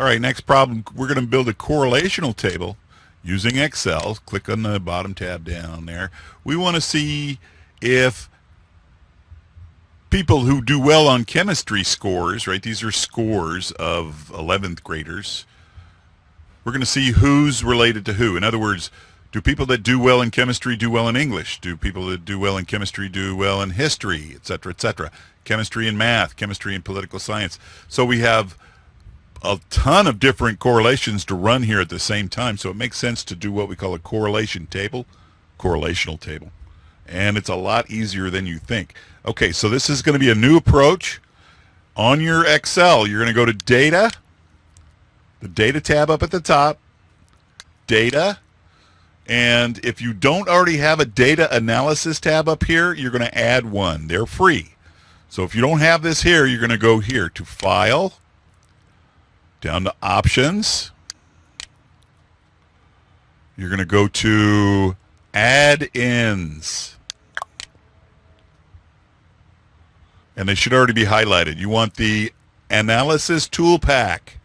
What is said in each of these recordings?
All right, next problem, we're going to build a correlational table using Excel. Click on the bottom tab down there. We want to see if people who do well on chemistry scores, right, these are scores of 11th graders, we're going to see who's related to who. In other words, do people that do well in chemistry do well in English? Do people that do well in chemistry do well in history, et cetera, et cetera? Chemistry and math, chemistry and political science. So we have a ton of different correlations to run here at the same time, so it makes sense to do what we call a correlational table. And it's a lot easier than you think. Okay, so this is going to be a new approach. On your Excel, you're going to go to Data, the Data tab up at the top, Data, and if you don't already have a Data Analysis tab up here, you're going to add one. They're free. So if you don't have this here, you're going to go here to File, down to Options. You're going to go to Add-ins. And they should already be highlighted. You want the Analysis Tool Pack.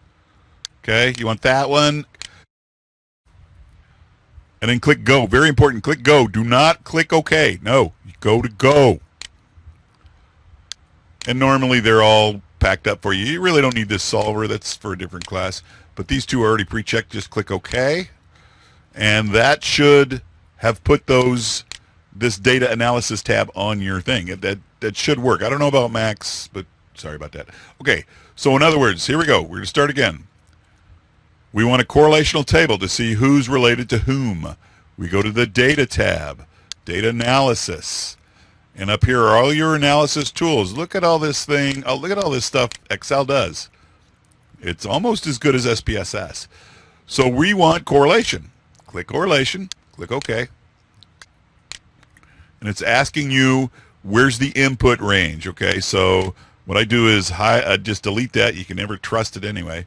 Okay, you want that one. And then click Go. Very important, click Go. Do not click OK. No, you go to Go. And normally they're all packed up for you. You really don't need this solver. That's for a different class. But these two are already pre-checked. Just click OK. And that should have put this data analysis tab on your thing. That should work. I don't know about Macs, but sorry about that. Okay, so in other words, here we go. We're going to start again. We want a correlational table to see who's related to whom. We go to the Data tab, Data Analysis. And up here are all your analysis tools. Look at all this thing. Oh, look at all this stuff Excel does. It's almost as good as SPSS. So we want correlation. Click correlation. Click OK. And it's asking you where's the input range. Okay, so what I do is just delete that. You can never trust it anyway.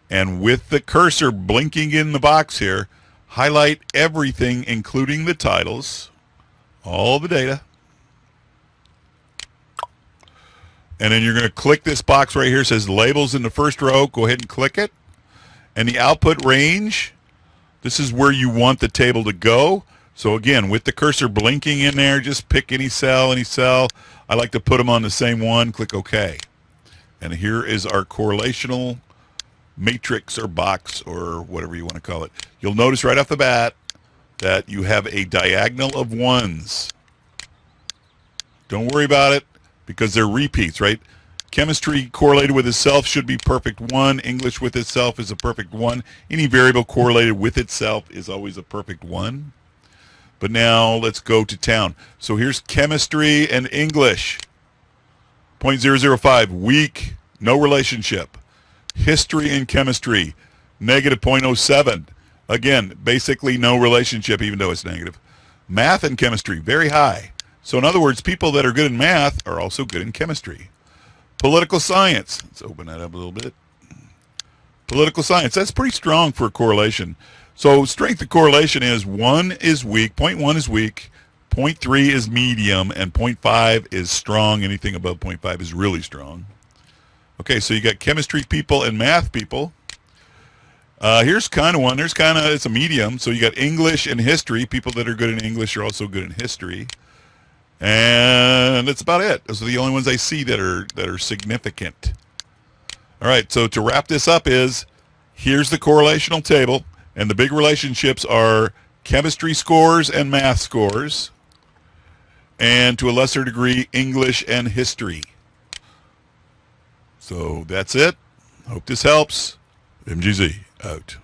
And with the cursor blinking in the box here, highlight everything, including the titles, all the data. And then you're going to click this box right here. It says labels in the first row. Go ahead and click it. And the output range, this is where you want the table to go. So again, with the cursor blinking in there, just pick any cell, I like to put them on the same one. Click OK. And here is our correlational matrix or box or whatever you want to call it. You'll notice right off the bat that you have a diagonal of ones. Don't worry about it because they're repeats, right? Chemistry correlated with itself should be perfect 1. English with itself is a perfect 1. Any variable correlated with itself is always a perfect 1. But now let's go to town. So here's chemistry and English. 0.005, weak, no relationship. History and chemistry, negative 0.07. Again, basically no relationship even though it's negative. Math and chemistry, very high. So in other words, people that are good in math are also good in chemistry. Political science, let's open that up a little bit. Political science, that's pretty strong for a correlation. So strength of correlation is 1 is weak, 0.1 is weak, 0.3 is medium, and 0.5 is strong. Anything above 0.5 is really strong. Okay, so you got chemistry people and math people. Here's kind of one. It's a medium. So you got English and history. People that are good in English are also good in history. And that's about it. Those are the only ones I see that are significant. All right, so to wrap this up here's the correlational table. And the big relationships are chemistry scores and math scores. And to a lesser degree, English and history. So that's it. Hope this helps. MGZ out.